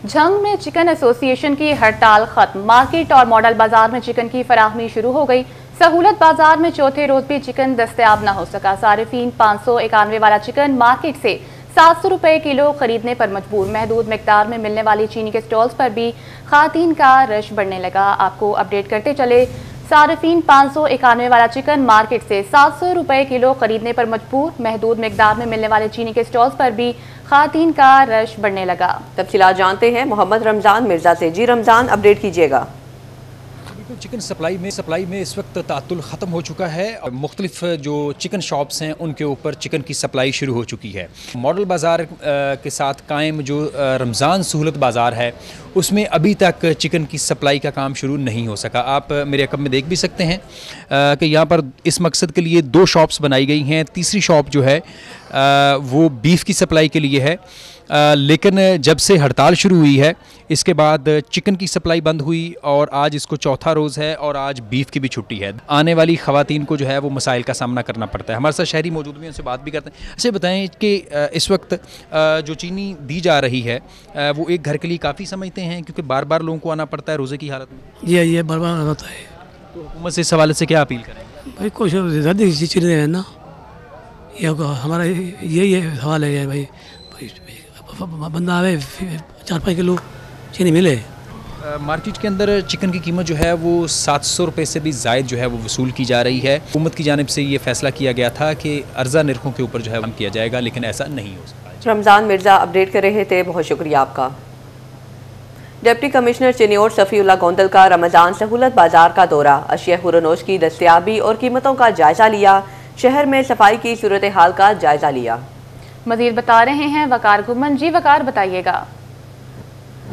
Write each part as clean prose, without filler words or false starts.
झंग में chicken association की हड़ताल खत्म। मार्केट और मॉडल बाजार में चिकन की फराहमी शुरू हो गई। सहूलत बाजार में चौथे रोज भी चिकन दस्तयाब न हो सका। सारिफीन 591 वाला चिकन मार्केट से 700 रुपए किलो खरीदने पर मजबूर। महदूद मिकदार में मिलने वाली चीनी के स्टॉल्स पर भी खातीन का रश बढ़ने लगा। आपको अपडेट करते चले, सारिफीन 591 वाला चिकन मार्केट से 700 रुपए किलो खरीदने पर मजबूर। महदूद मिकदार में मिलने वाले चीनी के स्टॉल्स पर भी खातीन का रश बढ़ने लगा। तफसीलात जानते हैं मोहम्मद रमज़ान मिर्जा से। जी रमज़ान, अपडेट कीजिएगा। चिकन सप्लाई में इस वक्त तातुल ख़त्म हो चुका है। मुख्तलिफ जो चिकन शॉप्स हैं उनके ऊपर चिकन की सप्लाई शुरू हो चुकी है। मॉडल बाज़ार के साथ कायम जो रमज़ान सहूलत बाज़ार है उसमें अभी तक चिकन की सप्लाई का काम शुरू नहीं हो सका। आप मेरे अकब में देख भी सकते हैं कि यहाँ पर इस मकसद के लिए 2 शॉप्स बनाई गई हैं। तीसरी शॉप जो है वो बीफ की सप्लाई के लिए है, लेकिन जब से हड़ताल शुरू हुई है इसके बाद चिकन की सप्लाई बंद हुई और आज इसको चौथा रोज़ है और आज बीफ की भी छुट्टी है। आने वाली ख़वातीन को जो है वो मसाइल का सामना करना पड़ता है। हमारे साथ शहरी मौजूद भी, उनसे बात भी करते हैं। ऐसे बताएं कि इस वक्त जो चीनी दी जा रही है वो एक घर के लिए काफ़ी समझते हैं, क्योंकि बार बार लोगों को आना पड़ता है रोज़े की हालत में। ये बार बार होता है। तो हुकूमत से इस हवाले से क्या अपील करेंगे? भाई कुछ ज़्यादा चीज़ें है ना, ये हमारा यही सवाल है भाई, बंदा आवे 4-5 किलो चीनी मिले। मार्केट के अंदर चिकन की कीमत जो है वो 700 रुपये से भी ज़ायद जो है वो वसूल की जा रही है। हुकूमत की जानिब से ये फैसला किया गया था कि अर्जा निर्खों के ऊपर जो है काम किया जाएगा, लेकिन ऐसा नहीं हो सका। रमज़ान मिर्जा अपडेट कर रहे थे, बहुत शुक्रिया आपका। डिप्टी कमिश्नर चिन्योट सफ़ीउल्लाह गोंदल का रमज़ान सहूलत बाजार का दौरा। अशिया खुरनोश की दस्तयाबी और कीमतों का जायजा लिया। शहर में सफाई की सूरत हाल का जायजा लिया। मजीद बता रहे हैं वकार घुमन। जी वकार, बताइएगा।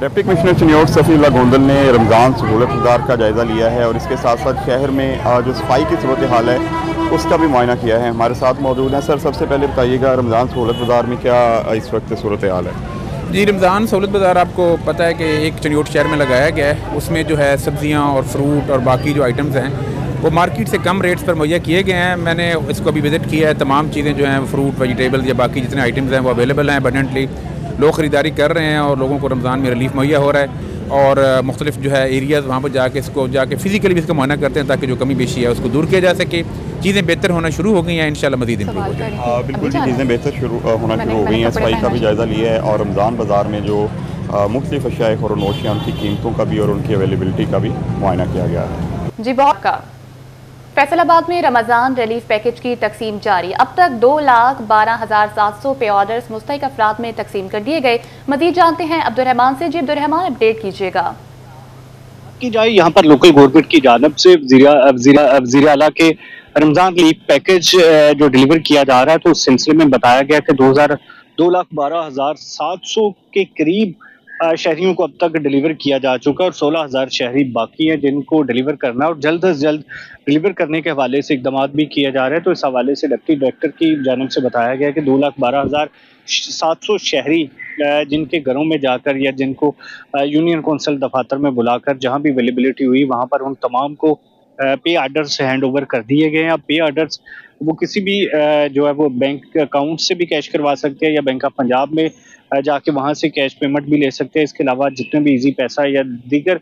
डिप्टी कमिश्नर चिन्योट सफ़ीउल्लाह गोंदल ने रमज़ान सहूलत बाजार का जायज़ा लिया है और इसके साथ साथ शहर में जो सफाई की सूरत हाल है उसका भी मुआयना किया है। हमारे साथ मौजूद हैं। सर, सबसे पहले बताइएगा रमज़ान सहूलत बाजार में क्या इस वक्त सूरत हाल है? जी, रमज़ान सहूलत बाज़ार आपको पता है कि एक चिन्योट शहर में लगाया गया है। उसमें जो है सब्ज़ियाँ और फ्रूट और बाकी जो आइटम्स हैं वो मार्केट से कम रेट्स पर मुहैया किए गए हैं। मैंने इसको अभी विज़िट किया है। तमाम चीज़ें जो हैं फ्रूट, वेजिटेबल्स या बाकी जितने आइटम्स हैं वो अवेलेबल हैं अबंडेंटली। लोग ख़रीदारी कर रहे हैं और लोगों को रमज़ान में रिलीफ मुहैया हो रहा है। और मुख्तलिफ जो है एरियाज़ वहाँ पर जाके इसको फ़िज़िकली भी इसका मुआयना करते हैं ताकि जो कमी पेशी है उसको दूर किया जा सके। चीज़ें बेहतर होना शुरू हो गई हैं, इंशाल्लाह मज़ीद इम्प्रूव हो जाएगी। बिल्कुल जी, चीज़ें बेहतर होना शुरू हो गई हैं। सफाई का भी जायज़ा लिया है और रमज़ान बाज़ार में जो मुख्तलिफ अशिया खुरनोश हैं उनकी कीमतों का भी और उनकी अवेलेबिलिटी का भी मुआयना किया गया है। जी बहुत का। फैसलाबाद में रमज़ान रिलीफ पैकेज की तकसीम जारी। अब तक 2,12,700 पे ऑर्डर्स मुस्तहिक अफराद में तकसीम कर दिए गए। मजीद जानते हैं अब्दुर्रहमान से। जी अब्दुर्रहमान, अपडेट कीजिएगा। की जाए यहाँ पर लोकल गवर्नमेंट की जानब से वज़ीर आला के रमज़ान रिलीफ पैकेज जो डिलीवर किया जा रहा है, तो उस सिलसिले में बताया गया कि 2,12,700 के करीब शहरियों को अब तक डिलीवर किया जा चुका है और 16,000 शहरी बाकी हैं जिनको डिलीवर करना है और जल्द से जल्द डिलीवर करने के हवाले से इकदाम भी किए जा रहे हैं। तो इस हवाले से डिप्टी डायरेक्टर की जानिब से बताया गया कि 2,12,700 शहरी जिनके घरों में जाकर या जिनको यूनियन कौंसिल दफातर में बुलाकर जहां भी अवेलेबिलिटी हुई वहां पर उन तमाम को पे आर्डर्स हैंड ओवर कर दिए गए हैं। अब पे आर्डर्स वो किसी भी जो है वो बैंक अकाउंट से भी कैश करवा सकते हैं या बैंक ऑफ पंजाब में जाके वहाँ से कैश पेमेंट भी ले सकते हैं। इसके अलावा जितने भी इजी पैसा या दीगर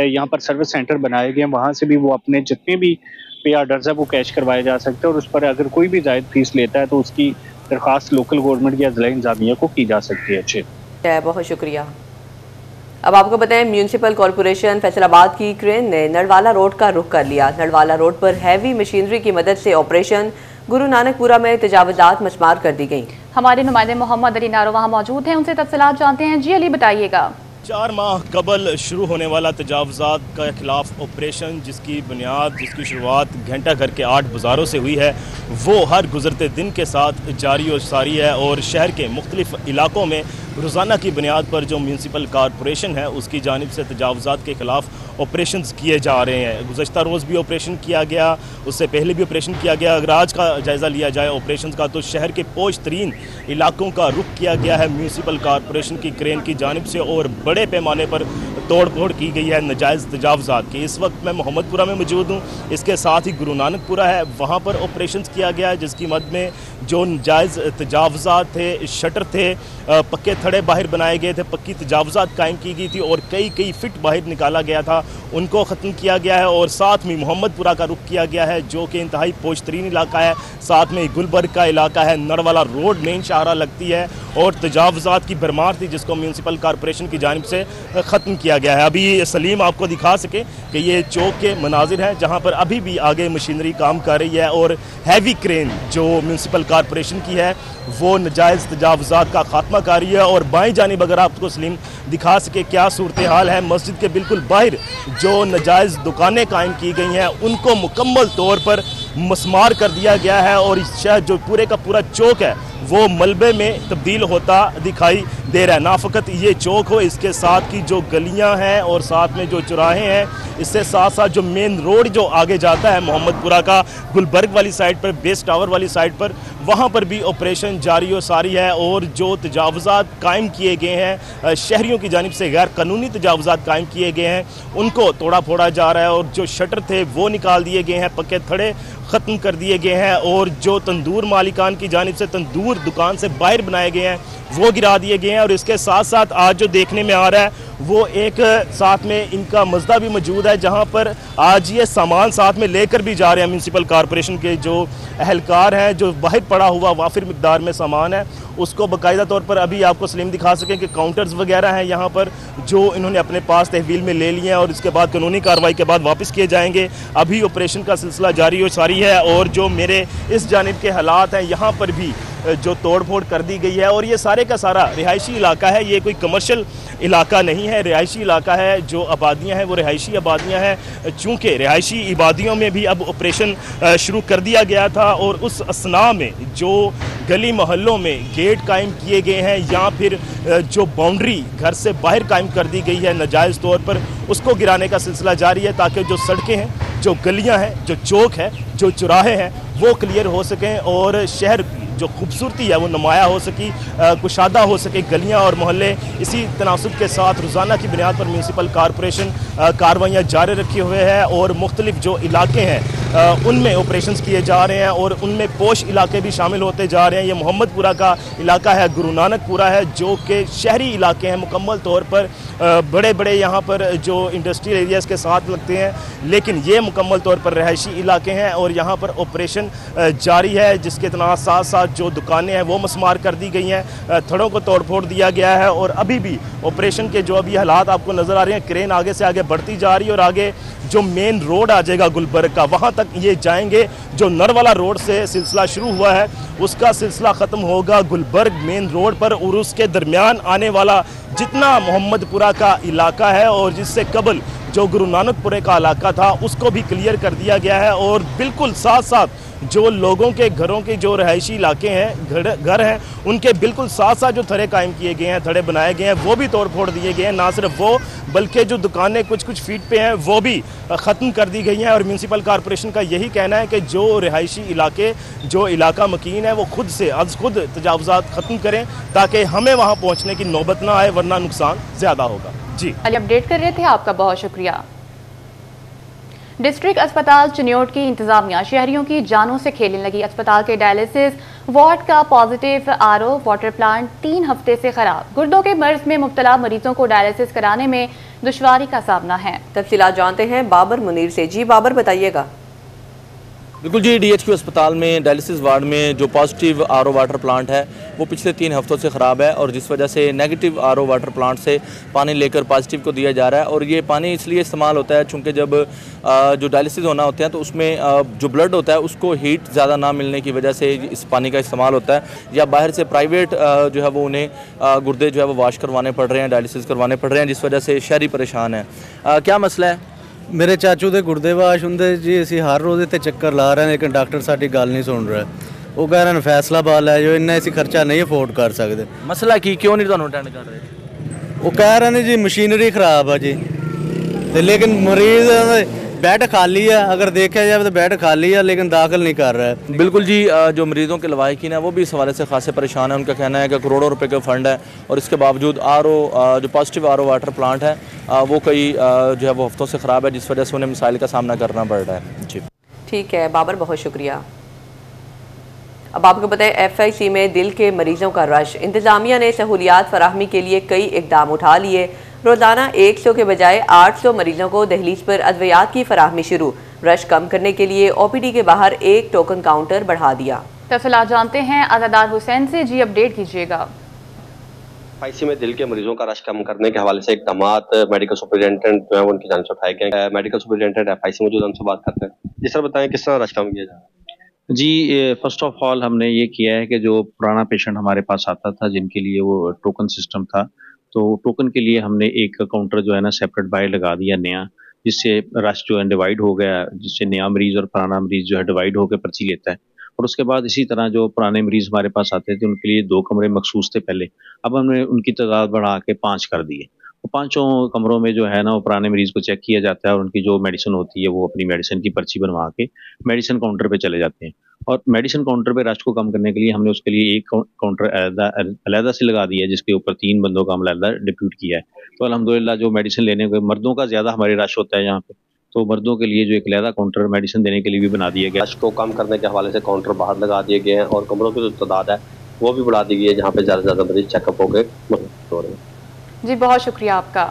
यहाँ पर सर्विस सेंटर बनाए गए हैं वहाँ से भी वो अपने जितने भी पे आर्डर्स है वो कैश करवाए जा सकते हैं और उस पर अगर कोई भी जायद फीस लेता है तो उसकी दरख्वास्त लोकल गवर्नमेंट या जिला इंतजामिया को की जा सकती है। अच्छे, बहुत शुक्रिया। अब आपको बताएं, म्यूनसिपल कॉरपोरेशन फैसलाबाद की क्रेन ने नरवाला रोड का रुख कर लिया। नरवाला रोड पर हैवी मशीनरी की मदद से ऑपरेशन गुरु नानकपुरा में तजावुज़ात मस्मार कर दी गई। हमारे नुमाइंदे मोहम्मद अली नारो वहाँ मौजूद हैं, उनसे तफसीलात जानते हैं। जी अली, बताइएगा। 4 माह कबल शुरू होने वाला तजावुज़ात के खिलाफ ऑपरेशन, जिसकी शुरुआत घंटा घर के 8 बाज़ारों से हुई है, वो हर गुजरते दिन के साथ जारी और सारी है और शहर के मुख्तलिफ इलाकों में रोज़ाना की बुनियाद पर जो म्यूनसिपल कॉरपोरेशन है उसकी जानिब से तजावुज़ात के खिलाफ ऑपरेशन किए जा रहे हैं। गुज़श्ता रोज़ भी ऑपरेशन किया गया, उससे पहले भी ऑपरेशन किया गया। अगर आज का जायज़ा लिया जाए ऑपरेशन का तो शहर के पोश तरीन इलाकों का रुख किया गया है म्यूनसिपल कॉरपोरेशन की क्रेन की जानिब से और बड़े पैमाने पर तोड़ फोड़ की गई है नजायज़ तजावज़ात की। इस वक्त मैं मोहम्मदपुरा में मौजूद हूँ, इसके साथ ही गुरु नानकपुरा है, वहाँ पर ऑपरेशन किया गया है जिसकी मद में जो नजायज़ तजावज़ात थे, शटर थे, पक्के थड़े बाहर बनाए गए थे, पक्की तजावज़ात कायम की गई थी और कई फिट बाहर निकाला गया था, उनको ख़त्म किया गया है। और साथ में मोहम्मदपुरा का रुख किया गया है जो कि इंतहाई पोशतरीन इलाका है, साथ में गुलबर्ग का इलाका है, नरवाला रोड मेन शाहरा लगती है और तजावज़ात की भरमार थी जिसको म्यूनसिपल कॉरपोरेशन की जानिब से ख़त्म किया गया है। अभी सलीम आपको दिखा सके कि ये चौक के मनाजिर हैं जहाँ पर अभी भी आगे मशीनरी काम कर रही है और हैवी क्रेन जो म्यूनसिपल कॉरपोरेशन की है वो नजायज़ तजावज़ात का खात्मा कर रही है। और बाएं जानिब अगर आपको सलीम दिखा सके क्या सूरत हाल है, मस्जिद के बिल्कुल बाहर जो नजायज़ दुकानें कायम की गई हैं उनको मुकम्मल तौर पर मस्मार कर दिया गया है और इस शहर जो पूरे का पूरा चौक है वो मलबे में तब्दील होता दिखाई दे रहा है। ना फ़कत ये चौक हो, इसके साथ की जो गलियां हैं और साथ में जो चौराहे हैं, इससे साथ साथ जो मेन रोड जो आगे जाता है मोहम्मदपुरा का गुलबर्ग वाली साइड पर, बेस टावर वाली साइड पर, वहाँ पर भी ऑपरेशन जारी और सारी है। और जो तजावज़ात कायम किए गए हैं शहरियों की जानिब से, गैर कानूनी तजावज़ात कायम किए गए हैं, उनको तोड़ा फोड़ा जा रहा है और जो शटर थे वो निकाल दिए गए हैं, पक्के थड़े ख़त्म कर दिए गए हैं और जो तंदूर मालिकान की जानिब से तंदूर दुकान से बाहर बनाए गए हैं वो गिरा दिए गए हैं। और इसके साथ साथ आज जो देखने में आ रहा है वो एक साथ में इनका मज़दा भी मौजूद है जहां पर आज ये सामान साथ में लेकर भी जा रहे हैं। म्यूनसिपल कॉरपोरेशन के जो अहलकार हैं, जो बाहर पड़ा हुआ वाफिर मिकदार में सामान है उसको बाकायदा तौर पर अभी आपको सलीम दिखा सकें कि काउंटर्स वगैरह हैं यहाँ पर जो इन्होंने अपने पास तहवील में ले लिए हैं और इसके बाद कानूनी कार्रवाई के बाद वापस किए जाएंगे। अभी ऑपरेशन का सिलसिला जारी और सारी है और जो मेरे इस जानिब के हालात हैं यहाँ पर भी जो तोड़ फोड़ कर दी गई है और ये सारे का सारा रिहायशी इलाका है, ये कोई कमर्शियल इलाका नहीं है, रिहायशी इलाका है। जो आबादियाँ हैं वो रिहायशी आबादियाँ हैं। चूँकि रिहायशी आबादियों में भी अब ऑपरेशन शुरू कर दिया गया था और उस असना में जो गली मोहल्लों में गेट कायम किए गए हैं या फिर जो बाउंड्री घर से बाहर कायम कर दी गई है नाजायज़ तौर पर, उसको गिराने का सिलसिला जारी है ताकि जो सड़कें हैं, जो गलियाँ हैं, जो चौक है, जो चौराहे हैं वो क्लियर हो सकें और शहर जो खूबसूरती है वो नुमाया हो सकी, कुशादा हो सके गलियां और मोहल्ले। इसी तनासुब के साथ रोज़ाना की बुनियाद पर म्यूनसिपल कॉरपोरेशन कार्रवाइयाँ जारी रखे हुए है और मुख्तलिफ जो इलाके हैं उनमें ऑपरेशन किए जा रहे हैं और उनमें पोश इलाके भी शामिल होते जा रहे हैं। ये मोहम्मदपुरा का इलाका है, गुरु नानकपुरा है जो कि शहरी इलाके हैं मुकम्मल तौर पर, बड़े बड़े यहाँ पर जो इंडस्ट्रियल एरियाज़ के साथ लगते हैं, लेकिन ये मुकम्मल तौर पर रहायशी इलाके हैं और यहाँ पर ऑपरेशन जारी है जिसके साथ साथ जो दुकानें हैं वो मस्मार कर दी गई हैं, थड़ों को तोड़ फोड़ दिया गया है और अभी भी ऑपरेशन के जो अभी हालात आपको नज़र आ रहे हैं, क्रेन आगे से आगे बढ़ती जा रही है और आगे जो मेन रोड आ जाएगा गुलबर्ग का वहाँ तक ये जाएंगे। जो नरवाला रोड से सिलसिला शुरू हुआ है उसका सिलसिला ख़त्म होगा गुलबर्ग मेन रोड पर और उसके दरमियान आने वाला जितना मोहम्मदपुरा का इलाका है और जिससे कबल जो गुरु नानकपुरे का इलाका था उसको भी क्लियर कर दिया गया है। और बिल्कुल साथ साथ जो लोगों के घरों के जो रहायशी इलाके हैं, घर हैं, उनके बिल्कुल साथ साथ जो थड़े कायम किए गए हैं, थड़े बनाए गए हैं, वो भी तोड़ फोड़ दिए गए हैं। ना सिर्फ वो बल्कि जो दुकानें कुछ फीट पे हैं वो भी ख़त्म कर दी गई हैं। और म्यूनसिपल कॉरपोरेशन का यही कहना है कि जो रहायशी इलाके, जो इलाका मकीन है वो खुद से खुद तजावज़ात ख़त्म करें ताकि हमें वहाँ पहुँचने की नौबत ना आए, वरना नुकसान ज़्यादा होगा। जी अपडेट कर रहे थे, आपका बहुत शुक्रिया। डिस्ट्रिक्ट अस्पताल चिन्योट की इंतजामिया शहरियों की जानों से खेलने लगी। अस्पताल के डायलिसिस वार्ड का पॉजिटिव आरओ वाटर प्लांट 3 हफ्ते से खराब। गुर्दों के मर्ज में मुब्तला मरीजों को डायलिसिस कराने में दुश्वारी का सामना है। तफसीलात जानते हैं बाबर मुनीर से। जी बाबर, बताइएगा। बिल्कुल जी, DHQ अस्पताल में डायलिसिस वार्ड में जो पॉजिटिव आरओ वाटर प्लांट है वो पिछले 3 हफ्तों से ख़राब है और जिस वजह से नेगेटिव आरओ वाटर प्लांट से पानी लेकर पॉजिटिव को दिया जा रहा है। और ये पानी इसलिए इस्तेमाल होता है चूँकि जब जो डायलिसिस होना होते हैं तो उसमें जो ब्लड होता है उसको हीट ज़्यादा ना मिलने की वजह से इस पानी का इस्तेमाल होता है, या बाहर से प्राइवेट जो है वो उन्हें गुर्दे जो है वो वाश करवाने पड़ रहे हैं, डायलिसिस करवाने पड़ रहे हैं, जिस वजह से शहरी परेशान है। क्या मसला है? मेरे चाचू के गुर्दे वाश होंगे जी, असी हर रोज़ इतने चक्कर ला रहे हैं लेकिन डॉक्टर साडी गल नहीं सुन रहा। वो कह रहे हैं फैसलाबाद है जो इन्ना असी खर्चा नहीं अफोर्ड कर सकते। मसला की क्यों नहीं तुहानू अटेंड कर रहे? वो कह रहे हैं जी मशीनरी खराब है जी, लेकिन मरीज बेड खाली है, अगर देखा जाए तो बेड खाली है लेकिन दाखिल नहीं कर रहा है। बिल्कुल जी, जो मरीज़ों के लवाहिकीन है वो भी इस हवाले से खासे परेशान है। उनका कहना है कि करोड़ों रुपए का फ़ंड है और इसके बावजूद जो पॉजिटिव आरओ वाटर प्लांट है वो कई जो है वो हफ्तों से ख़राब है, जिस वजह से उन्हें मसाइल का सामना करना पड़ रहा है। जी ठीक है बाबर, बहुत शुक्रिया। अब आपको बताएं, FIC में दिल के मरीजों का रश। इंतज़ामिया ने सहूलियात फराहमी के लिए कई इकदाम उठा लिए। रोज़ाना 100 के बजाय 800 मरीजों को दहलीज पर अद्वियात की फराहमी शुरू। रश कम करने के लिए OPD के बाहर एक टोकन काउंटर बढ़ा दिया। तफसीलात जानते हैं अज़ादार हुसैन से। जी अपडेट कीजिएगा। FIC में दिल के मरीजों का रश कम करने के हवाले से इकदाम मेडिकल सुपरिटेंडेंट जो है उनकी जानिब से उठाए गए। मेडिकल सुपरिटेंडेंट FIC मौजूद, उनसे बात करते हैं। जी सर बताएं किस तरह रश कम किया जाए। जी फर्स्ट ऑफ ऑल हमने ये किया है कि जो पुराना पेशेंट हमारे पास आता था जिनके लिए वो टोकन सिस्टम था, तो टोकन के लिए हमने एक काउंटर जो है ना सेपरेट बाय लगा दिया नया, जिससे रश जो है डिवाइड हो गया, जिससे नया मरीज़ और पुराना मरीज़ जो है डिवाइड होकर पर्ची लेता है। और उसके बाद इसी तरह जो पुराने मरीज़ हमारे पास आते थे उनके लिए 2 कमरे मखसूस थे पहले, अब हमने उनकी तादाद बढ़ा के 5 कर दिए। तो 5 कमरों में जो है ना वो पुराने मरीज़ को चेक किया जाता है और उनकी जो मेडिसिन होती है वो अपनी मेडिसिन की पर्ची बनवा के मेडिसिन काउंटर पे चले जाते हैं। और मेडिसिन काउंटर पे रश को कम करने के लिए हमने उसके लिए एक काउंटर अलहदा से लगा दिया है, जिसके ऊपर 3 बंदों का हम अलहदा डिप्यूट किया है। तो अल्हम्दुलिल्लाह जो मेडिसिन लेने के मर्दों का ज़्यादा हमारे रश होता है यहाँ पे, तो मर्दों के लिए जो एक अलहदा काउंटर मेडिसिन देने के लिए भी बना दिया गया। रश को कम करने के हवाले से काउंटर बाहर लगा दिए गए हैं और कमरों की जो तादाद है वो भी बढ़ा दी गई है, जहाँ पे ज़्यादा से ज़्यादा मरीज चेकअप हो गए हो रहे हैं। जी बहुत शुक्रिया आपका।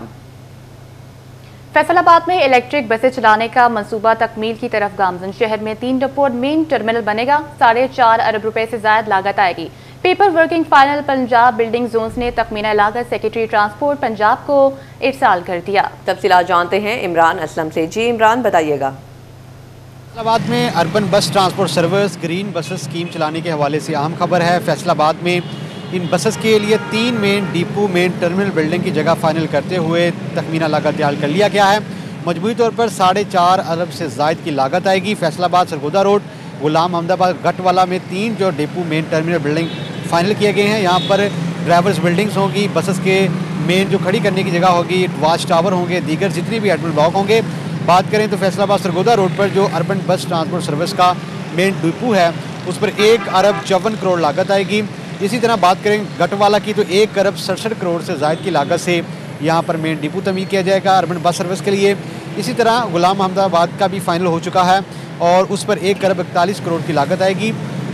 फैसलाबाद में इलेक्ट्रिक बसें चलाने का मंसूबा तकमील की तरफ गामजन। शहर में 3 डिपो मेन टर्मिनल बनेगा। 4.5 अरब रुपए से ज्यादा लागत आएगी। Paper working final Punjab building जोन्स ने तखमीना लागत सेक्रेटरी ट्रांसपोर्ट पंजाब को इरसाल कर दिया। तफसीलात जानते हैं इमरान असलम से। जी इमरान बताइएगा। फैसलाबाद में अर्बन बस transport service green buses scheme चलाने के हवाले से अहम खबर है। फैसलाबाद में इन बसेस के लिए 3 main depot main terminal building की जगह फाइनल करते हुए तखमीना लागत तैयार कर लिया गया है। मजबूरी तौर पर 4.5 अरब से ज़ायद की लागत आएगी। फैसलाबाद सरगोदा रोड गुलाम अहमदाबाद गटवाला में 3 जो depot main terminal building final किए गए हैं। यहाँ पर ड्राइवर्स बिल्डिंग्स होंगी, बसेस के मेन जो खड़ी करने की जगह होगी, वाच टावर होंगे, दीगर जितनी भी एडमिन ब्लॉक होंगे। बात करें तो फैसलाबाद सरगोदा रोड पर जो अर्बन बस ट्रांसपोर्ट सर्विस का मेन डिपो है उस पर 1 अरब 54 करोड़ लागत आएगी। इसी तरह बात करें गटवाला की तो 1 अरब 67 करोड़ से ज़ायद की लागत से यहाँ पर मेन डिपो तमीर किया जाएगा अर्बन बस सर्विस के लिए। इसी तरह गुलाम अहमदाबाद का भी फाइनल हो चुका है और उस पर 1 अरब 41 करोड़ की लागत आएगी।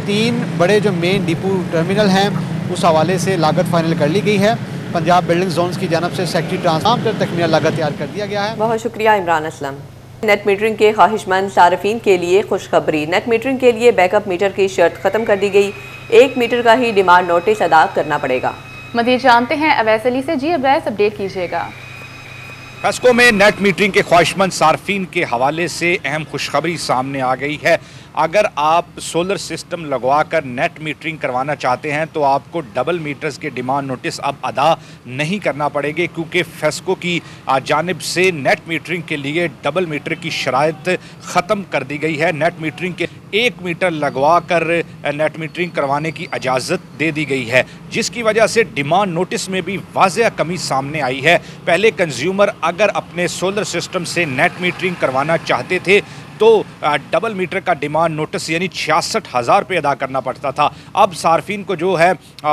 3 बड़े जो मेन डिपो टर्मिनल हैं उस हवाले से लागत फाइनल कर ली गई है। पंजाब बिल्डिंग जोन्स की जानब से सेक्रेटरी ट्रांसपोर्ट तकमीना लागत तैयार कर दिया गया है। बहुत शुक्रिया इमरान असलम। नेट मीटरिंग के ख्वाहिशमंद सार्फिन के लिए खुशखबरी। नेट मीटरिंग के लिए बैकअप मीटर की शर्त खत्म कर दी गई। 1 मीटर का ही डिमांड नोटिस अदा करना पड़ेगा। मज़ीद जानते हैं अवैस अली से। जी अवैस अपडेट कीजिएगा। फेस्को में नेट मीटरिंग के ख्वाहिशमंद सार्फिन के हवाले से अहम खुशखबरी सामने आ गई है। अगर आप सोलर सिस्टम लगवाकर नेट मीटरिंग करवाना चाहते हैं तो आपको डबल मीटर्स के डिमांड नोटिस अब अदा नहीं करना पड़ेंगे, क्योंकि फेस्को की जानिब से नेट मीटरिंग के लिए डबल मीटर की शराइत ख़त्म कर दी गई है। नेट मीटरिंग के 1 मीटर लगवा कर नेट मीटरिंग करवाने की इजाज़त दे दी गई है, जिसकी वजह से डिमांड नोटिस में भी वाज़ेह कमी सामने आई है। पहले कंज्यूमर अगर अपने सोलर सिस्टम से नेट मीटरिंग करवाना चाहते थे तो डबल मीटर का डिमांड नोटिस यानी 66,000 रुपये अदा करना पड़ता था। अब सार्फिन को जो है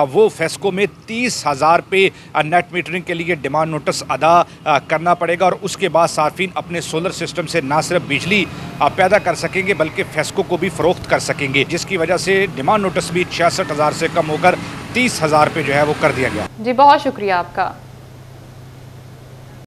वो फेस्को में 30,000 रुपये नेट मीटरिंग के लिए डिमांड नोटिस अदा करना पड़ेगा और उसके बाद सार्फिन अपने सोलर सिस्टम से ना सिर्फ बिजली पैदा कर सकेंगे बल्कि फेस्को को भी फ़रोख्त कर सकेंगे, जिसकी वजह से डिमांड नोटिस भी 66,000 से कम होकर 30,000 रुपये जो है वो कर दिया गया। जी बहुत शुक्रिया आपका।